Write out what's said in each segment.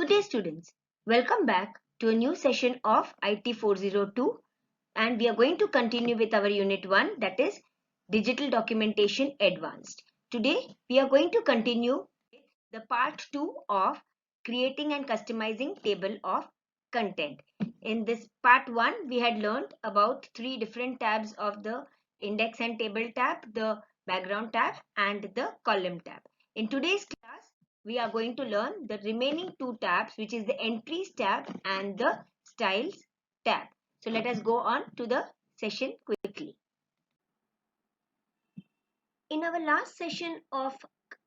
Good day students, welcome back to a new session of IT 402 and we are going to continue with our unit 1, that is Digital Documentation Advanced. Today we are going to continue with the part 2 of creating and customizing table of content. In this part 1 we had learned about 3 different tabs of the index and table tab, the background tab and the column tab. In today's class we are going to learn the remaining 2 tabs, which is the entries tab and the styles tab. So let us go on to the session quickly. In our last session of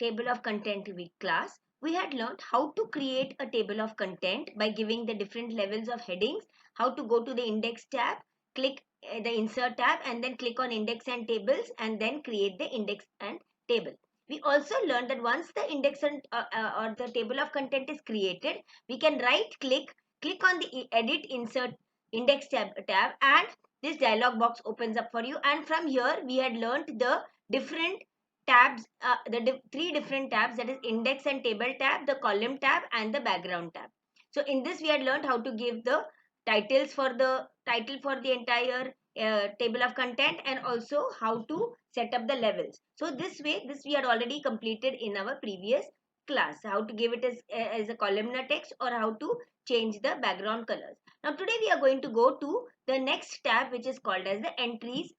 table of content week class, we had learned how to create a table of content by giving the different levels of headings, how to go to the index tab, click the insert tab and then click on index and tables and then create the index and table. We also learned that once the index and or the table of content is created, we can right click on the edit insert index tab and this dialog box opens up for you, and from here we had learned the different tabs, three different tabs, that is index and table tab, the column tab and the background tab. So in this we had learned how to give the titles for the title for the entire table of content and also how to set up the levels. So this we had already completed in our previous class, how to give it as a columnar text or how to change the background colors. Now today we are going to go to the next tab, which is called as the entries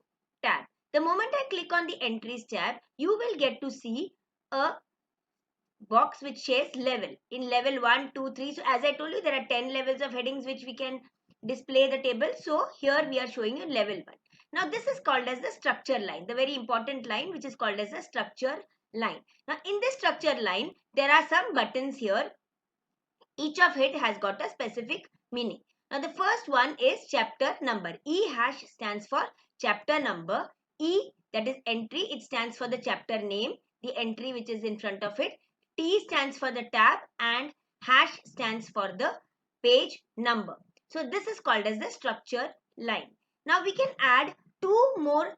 tab. The moment I click on the entries tab, you will get to see a box which says level in level 1, 2, 3. So as I told you, there are 10 levels of headings which we can display the table. So here we are showing you level 1. Now this is called as the structure line, the very important line which is called as the structure line. Now in this structure line, there are some buttons here. Each of it has got a specific meaning. Now the first one is chapter number. E hash stands for chapter number. E, that is entry, it stands for the chapter name, the entry which is in front of it. T stands for the tab and hash stands for the page number. So this is called as the structure line. Now we can add two more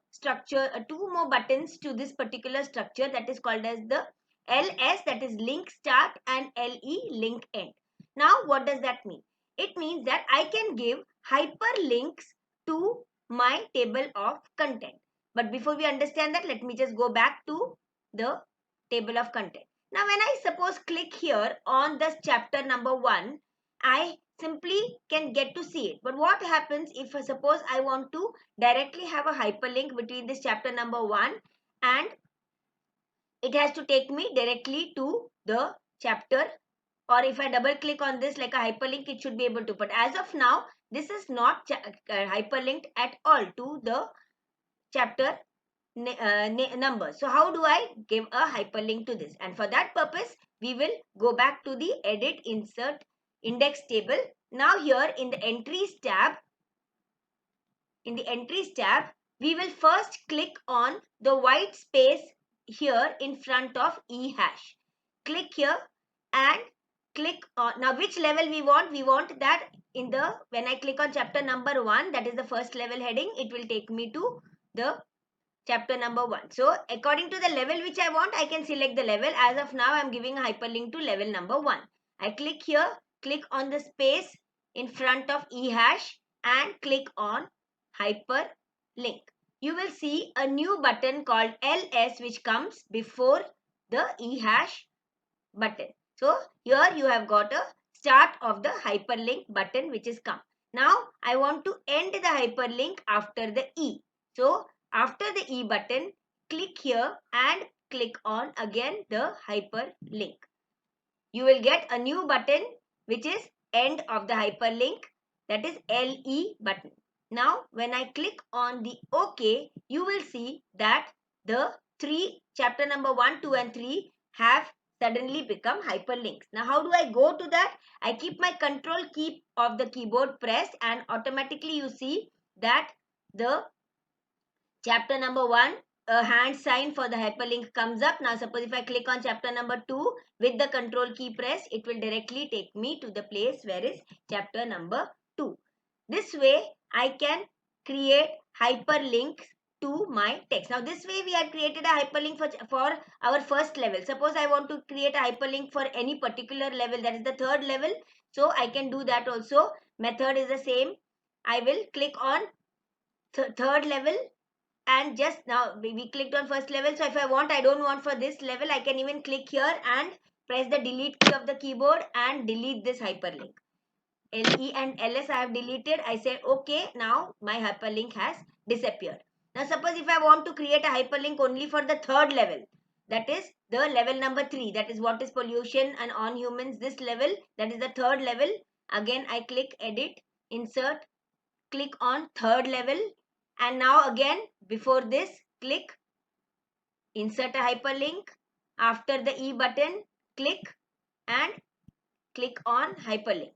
buttons to this particular structure, that is called as the LS, that is link start, and LE, link end. Now what does that mean? It means that I can give hyperlinks to my table of content. But before we understand that, let me just go back to the table of content. Now when I suppose click here on the chapter number 1, I simply can get to see it. But what happens if suppose I want to directly have a hyperlink between this chapter number 1 and it has to take me directly to the chapter, or if I double click on this like a hyperlink, it should be able to. But as of now, this is not hyperlinked at all to the chapter number. So how do I give a hyperlink to this? And for that purpose, we will go back to the edit insert index table. Now here in the entries tab, we will first click on the white space here in front of E hash. Click here and click on, now which level we want that in the, when I click on chapter number 1, that is the first level heading, it will take me to the chapter number 1. So according to the level which I want, I can select the level. As of now, I am giving a hyperlink to level number 1. I click here, click on the space in front of E hash and click on hyperlink. You will see a new button called LS which comes before the E hash button. So here you have got a start of the hyperlink button which is come. Now I want to end the hyperlink after the E. So after the E button, click here and click on again the hyperlink. You will get a new button which is end of the hyperlink, that is LE button. Now when I click on the OK, you will see that the chapter number 1, 2 and 3 have suddenly become hyperlinks. Now how do I go to that? I keep my control key of the keyboard pressed and automatically you see that the chapter number 1, a hand sign for the hyperlink comes up. Now suppose if I click on chapter number 2 with the control key pressed, it will directly take me to the place where is chapter number 2. This way I can create hyperlinks to my text. Now this way we had created a hyperlink for our first level. Suppose I want to create a hyperlink for any particular level, that is the third level. So I can do that also. Method is the same. I will click on third level, and just now we clicked on first level. So if I don't want for this level, I can even click here and press the delete key of the keyboard and delete this hyperlink. LE and LS I have deleted. I say okay. Now my hyperlink has disappeared. Now suppose if I want to create a hyperlink only for the third level, that is the level number 3, that is what is pollution and on humans, this level, that is the third level. Again I click edit, insert, click on third level, and now again before this click insert a hyperlink. After the E button, click and click on hyperlink.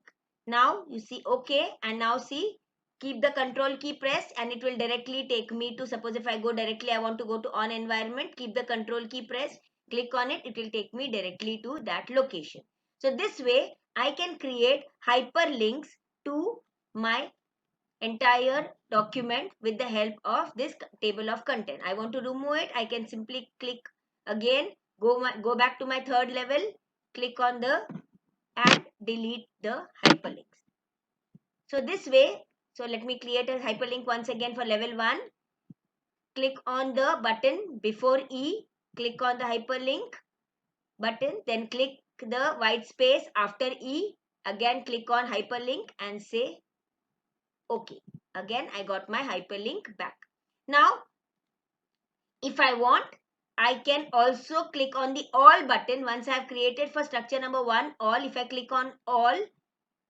Now you see okay, and now see, keep the control key pressed and it will directly take me to, suppose if I go directly, I want to go to on environment, keep the control key pressed, click on it, it will take me directly to that location. So this way I can create hyperlinks to my entire document with the help of this table of content. I want to remove it, I can simply click again, go back to my third level, click on the and delete the hyperlinks. So this way, so let me create a hyperlink once again for level 1. Click on the button before E, click on the hyperlink button, then click the white space after E, again click on hyperlink and say okay. Again I got my hyperlink back. Now if I want, I can also click on the all button once I have created for structure number 1 all. If I click on all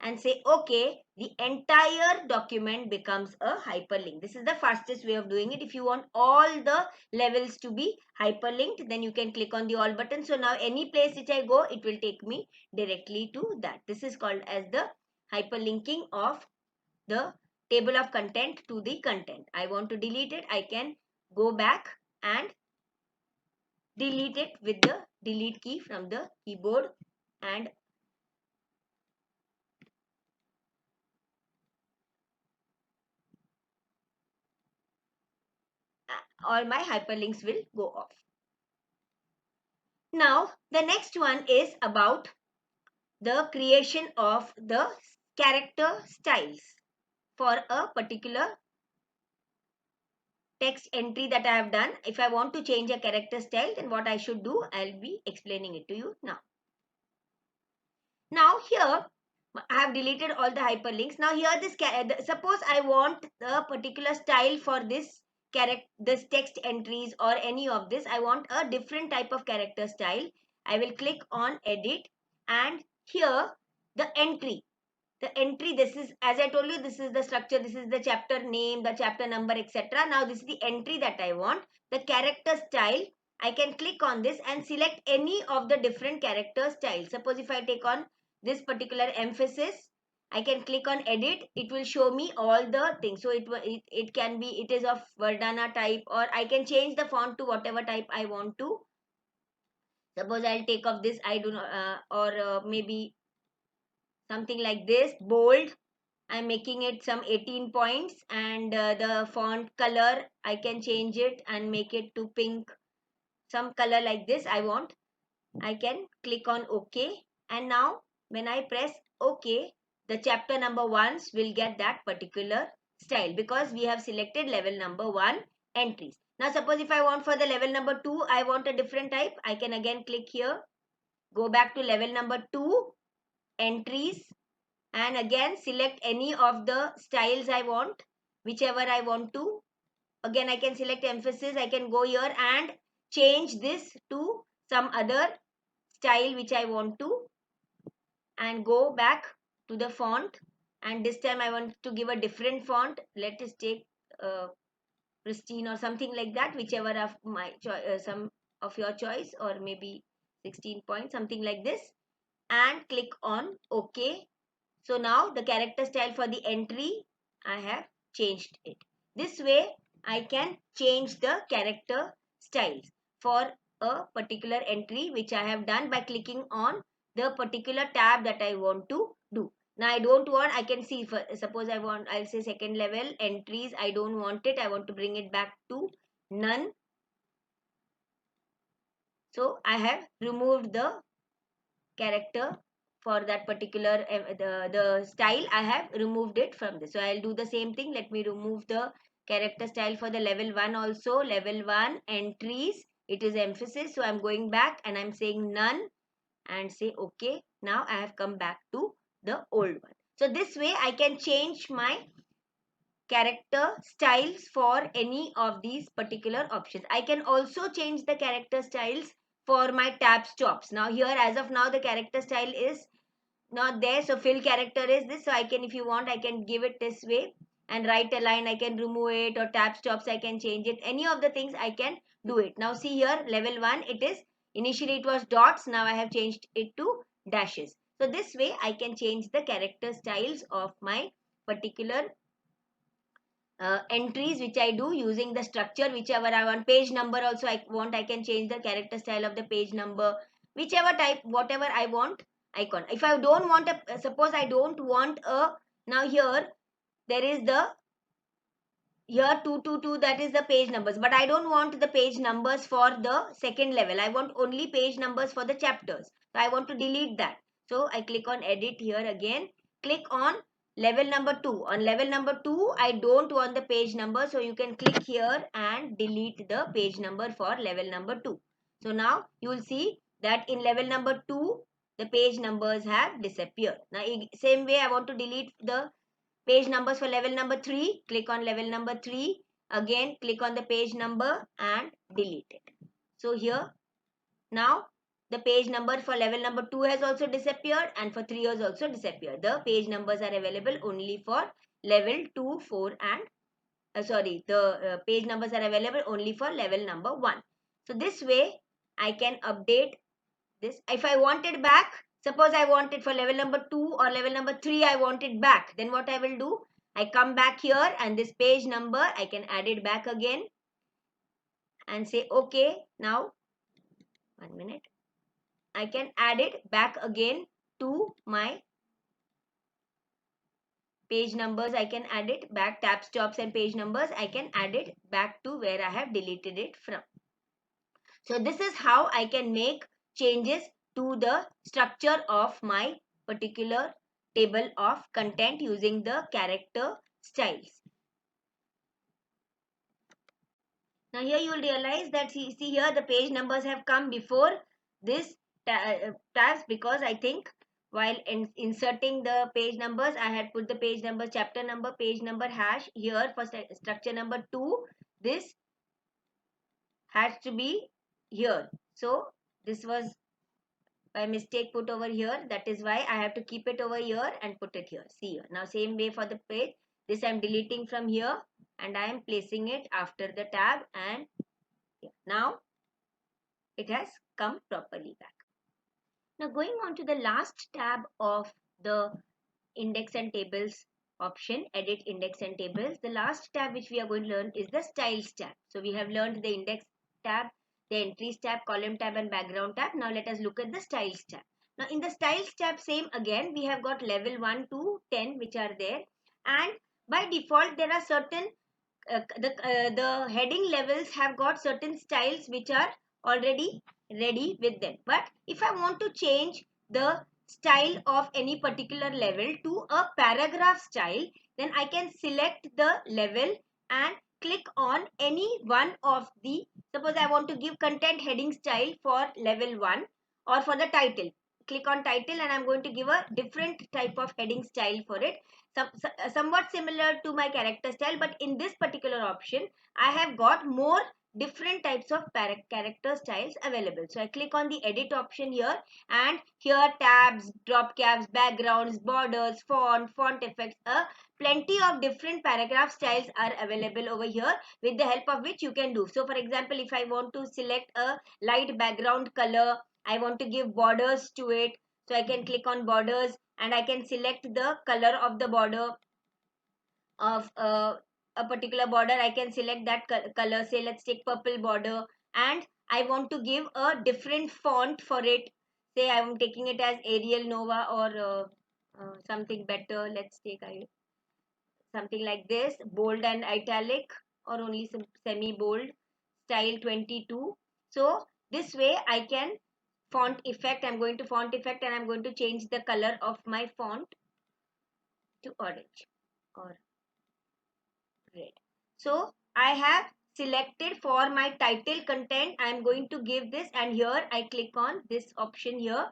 and say okay, the entire document becomes a hyperlink. This is the fastest way of doing it. If you want all the levels to be hyperlinked, then you can click on the all button. So now any place which I go, it will take me directly to that. This is called as the hyperlinking of the table of content to the content. I want to delete it, I can go back and delete it with the delete key from the keyboard, and all my hyperlinks will go off. Now the next one is about the creation of the character styles for a particular text entry that I have done. If I want to change a character style, then what I should do, I'll be explaining it to you now. Now here I have deleted all the hyperlinks. Now here suppose I want the particular style for this text entries or any of this. I want a different type of character style. I will click on edit, and here the entry. The entry, this is, as I told you, this is the structure, this is the chapter name, the chapter number, etc. Now this is the entry that I want. The character style, I can click on this and select any of the different character styles. Suppose if I take on this particular emphasis, I can click on edit, it will show me all the things. So it can be, it is of Verdana type, or I can change the font to whatever type I want to. Suppose I'll take off this, I do not, maybe something like this, bold. I'm making it some 18 points, and the font color I can change it and make it to pink, some color like this I want. I can click on OK, and now when I press OK, the chapter number 1 will get that particular style because we have selected level number 1 entries. Now suppose if I want for the level number 2, I want a different type, I can again click here, go back to level number 2 entries, and again select any of the styles I want, whichever I want to. Again I can select emphasis, I can go here and change this to some other style which I want to, and go back to the font, and this time I want to give a different font. Let us take pristine or something like that, whichever of my some of your choice, or maybe 16 points, something like this, and click on OK. So now the character style for the entry, I have changed it. This way I can change the character styles for a particular entry which I have done by clicking on the particular tab that I want to do. Now I don't want, I can see, for suppose I want, I'll say second level entries, I don't want it, I want to bring it back to none. So I have removed the character for that particular the style. I have removed it from this. So I'll do the same thing. Let me remove the character style for the level 1 also. Level 1 entries, it is emphasis. So I'm going back and I'm saying none and say okay. Now I have come back to the old one. So this way I can change my character styles for any of these particular options. I can also change the character styles for my tab stops. Now here, as of now, the character style is not there. So fill character is this. So I can, if you want, I can give it this way and write a line. I can remove it, or tab stops, I can change it. Any of the things I can do it. Now see here, level 1, it is, initially it was dots. Now I have changed it to dashes. So this way I can change the character styles of my particular entries which I do using the structure, whichever I want. Page number also I want, I can change the character style of the page number, whichever type, whatever I want. Icon, if I don't want a, suppose I don't want a, now here there is the, here 222, that is the page numbers, but I don't want the page numbers for the second level. I want only page numbers for the chapters. So I want to delete that. So I click on edit here again, click on level number 2. On level number 2 I don't want the page number, so you can click here and delete the page number for level number 2. So now you will see that in level number 2 the page numbers have disappeared. Now same way I want to delete the page numbers for level number 3. Click on level number 3. Again, click on the page number and delete it. So here, now the page number for level number 2 has also disappeared, and for 3 has also disappeared. The page numbers are available only for level 2, 4 and the page numbers are available only for level number 1. So this way I can update this. If I want it back, suppose I want it for level number 2 or level number 3, I want it back, then what I will do, I come back here and this page number I can add it back again and say okay. Now 1 minute, I can add it back again to my page numbers. I can add it back, tab stops and page numbers, I can add it back to where I have deleted it from. So this is how I can make changes to the structure of my particular table of content using the character styles. Now here you will realize that see here the page numbers have come before this tabs, because I think while inserting the page numbers I had put the page number, chapter number, page number hash here for structure number 2. This has to be here. So this was by mistake put over here. That is why I have to keep it over here and put it here. See here. Now same way for the page. This I am deleting from here and I am placing it after the tab, and here. Now it has come properly back. Now going on to the last tab of the index and tables option, edit index and tables. The last tab which we are going to learn is the styles tab. So we have learned the index tab, the entries tab, column tab and background tab. Now let us look at the styles tab. Now in the styles tab, same again, we have got level 1 to 10 which are there, and by default there are certain the heading levels have got certain styles which are already ready with them. But if I want to change the style of any particular level to a paragraph style, then I can select the level and click on any one of the, suppose I want to give content heading style for level 1 or for the title. Click on title and I'm going to give a different type of heading style for it, somewhat similar to my character style, but in this particular option I have got more different types of character styles available. So I click on the edit option here, and here tabs, drop caps, backgrounds, borders, font effects, plenty of different paragraph styles are available over here, with the help of which you can do. So for example, if I want to select a light background color, I want to give borders to it, so I can click on borders and I can select the color of the border of a particular border. I can select that color, say let's take purple border, and I want to give a different font for it. Say I am taking it as Arial Nova or something better. Let's take something like this, bold and italic, or only some semi bold. style 22. So this way I can font effect. I'm going to font effect and I'm going to change the color of my font to orange or red. So I have selected for my title content. I'm going to give this, and here I click on this option here.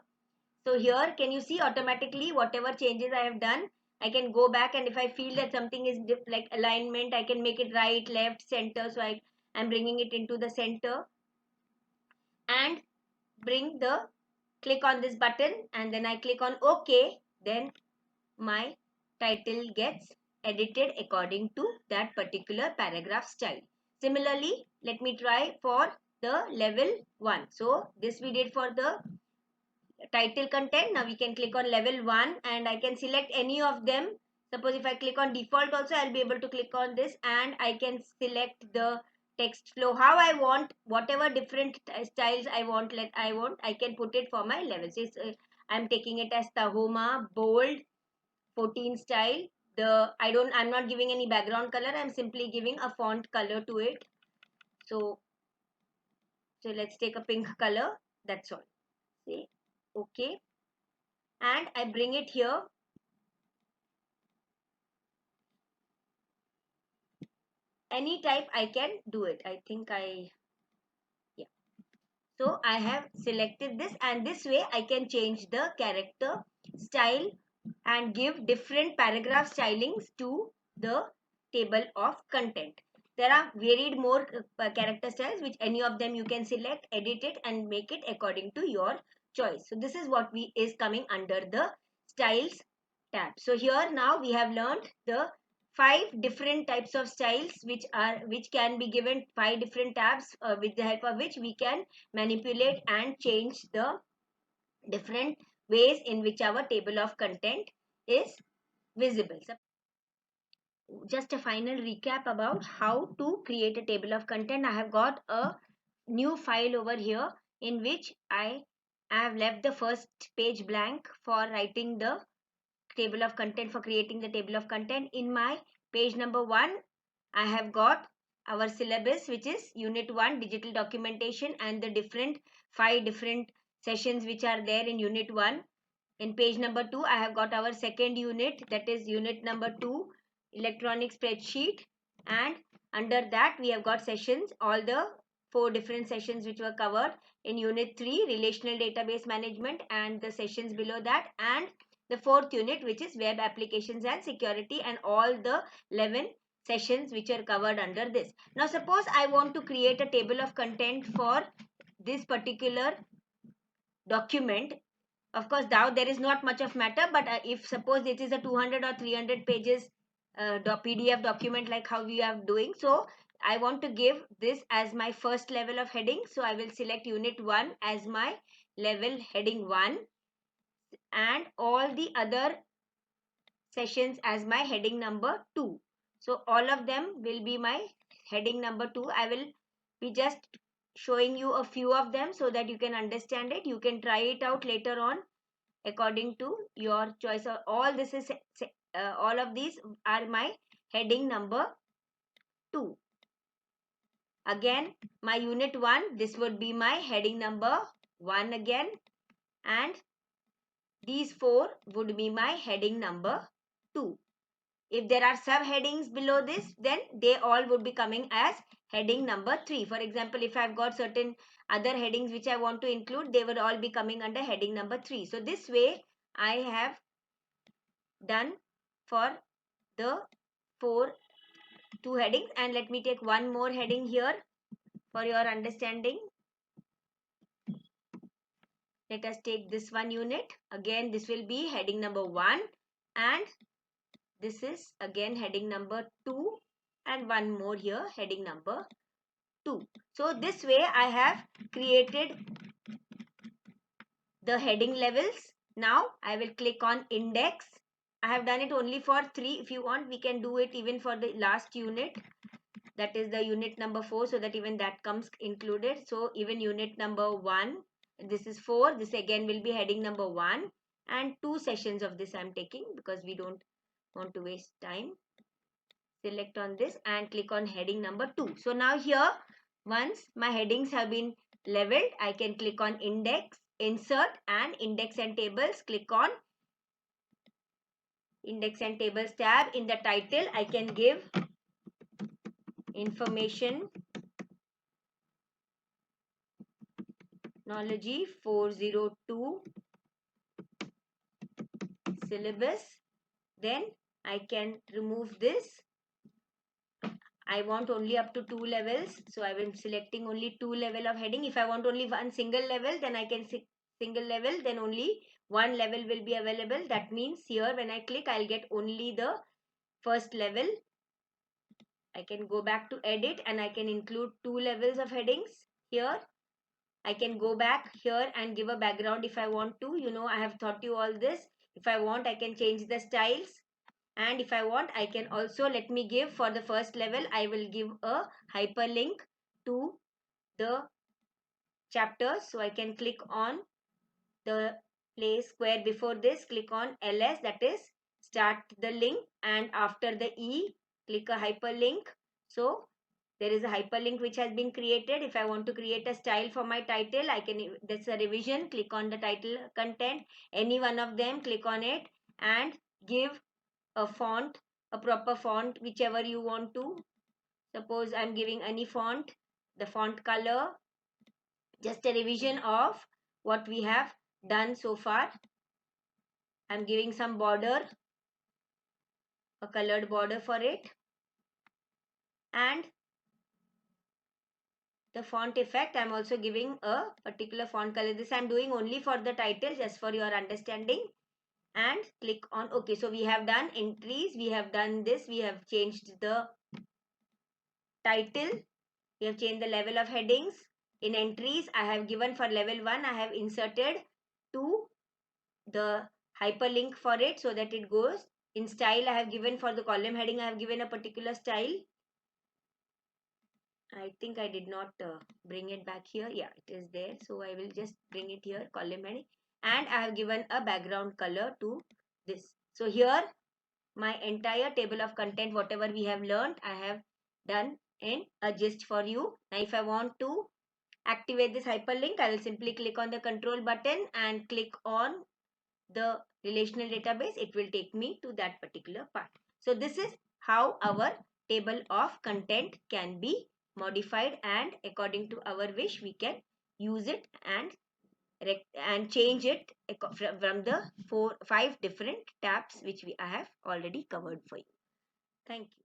So here can you see automatically whatever changes I have done, I can go back, and if I feel that something is like alignment, I can make it right, left, center. So I'm bringing it into the center and bring the click on this button, and then I click on OK. Then my title gets edited according to that particular paragraph style. Similarly, let me try for the level 1. So this we did for the title content. Now we can click on level 1 and I can select any of them. Suppose if I click on default also, I'll be able to click on this and I can select the text flow how I want, whatever different styles I want. I can put it for my levels. I'm taking it as Tahoma bold 14 style. I'm not giving any background color, I'm simply giving a font color to it. So let's take a pink color. That's all. Say okay, and I bring it here. Any type I can do it. I think yeah. So I have selected this, and this way I can change the character style and give different paragraph stylings to the table of content. There are varied more character styles, which any of them you can select, edit it and make it according to your choice. So this is what is coming under the styles tab. So here now we have learned the 5 different types of styles which can be given 5 different tabs, with the help of which we can manipulate and change the different ways in which our table of content is visible. So just a final recap about how to create a table of content. I have got a new file over here in which I have left the first page blank for writing the table of content, for creating the table of content. In my page number 1, I have got our syllabus, which is unit 1 digital documentation, and the 5 different sessions which are there in unit 1. In page number 2, I have got our second unit, that is unit number 2 electronic spreadsheet, and under that we have got sessions, all the 4 different sessions which were covered in unit 3 relational database management, and the sessions below that, and the 4th unit which is web applications and security, and all the 11 sessions which are covered under this. Now suppose I want to create a table of content for this particular document. Of course now there is not much of matter, but if suppose it is a 200 or 300 pages PDF document like how we are doing, so I want to give this as my first level of heading. So I will select unit 1 as my level heading 1 and all the other sessions as my heading number 2. So all of them will be my heading number 2. I will be just showing you a few of them so that you can understand it. You can try it out later on according to your choice. All of these are my heading number 2. Again, my unit 1, this would be my heading number 1 again, and these 4 would be my heading number 2. If there are subheadings below this, then they all would be coming as heading number 3. For example, if I've got certain other headings which I want to include, they would all be coming under heading number 3. So this way I have done for the 2 headings, and let me take one more heading here for your understanding. Let us take this one unit. Again, this will be heading number 1, and this is again heading number 2, and one more here, heading number 2. So this way I have created the heading levels. Now I will click on index. I have done it only for 3. If you want, we can do it even for the last unit, that is the unit number 4, so that even that comes included. So even unit number 1, this is 4, this again will be heading number 1, and 2 sessions of this I am taking because we don't want to waste time. Select on this and click on heading number 2. So now here Once my headings have been leveled, I can click on index, insert, and index and tables. Click on index and tables tab. In the title, I can give information Technology 402 syllabus. Then I can remove this. I want only up to 2 levels, so I am selecting only 2 level of heading. If I want only one single level, then I can single level, then only one level will be available. That means here when I click, I'll get only the first level. I can go back to edit and I can include 2 levels of headings here. I can go back here and give a background if I want to. You know, I have taught you all this. If I want, I can change the styles. And if I want, I can also, let me give for the first level, I will give a hyperlink to the chapter. So I can click on the place square before this, click on ls, that is start the link, and after the E, click a hyperlink. So there is a hyperlink which has been created. If I want to create a style for my title, I can, that's a revision, click on the title content, any one of them, click on it and give a font, a proper font, whichever you want to. Suppose I'm giving any font, the font color, just a revision of what we have done so far. I'm giving some border, a colored border for it, and the font effect, I'm also giving a particular font color. This I'm doing only for the title, just for your understanding. And click on OK. So we have done entries, we have done this, we have changed the title, we have changed the level of headings. In entries, I have given for level 1, I have inserted to the hyperlink for it so that it goes. In style, I have given for the column heading, I have given a particular style. I think I did not bring it back here. Yeah, it is there. So I will just bring it here, column heading. And I have given a background color to this. So here, my entire table of content, whatever we have learned, I have done in a gist for you. Now, if I want to activate this hyperlink, I will simply click on the control button and click on the relational database. It will take me to that particular part. So this is how our table of content can be modified, and according to our wish we can use it and change it from the 5 different tabs which I have already covered for you. Thank you.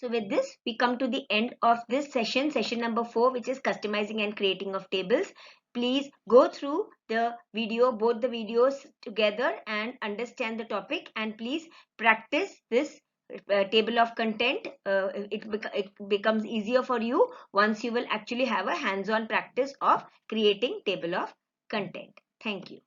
So with this, we come to the end of this session number 4, which is customizing and creating of tables. Please go through the video, both the videos together, and understand the topic, and please practice this table of content. It becomes easier for you once you will actually have a hands-on practice of creating table of content. Thank you.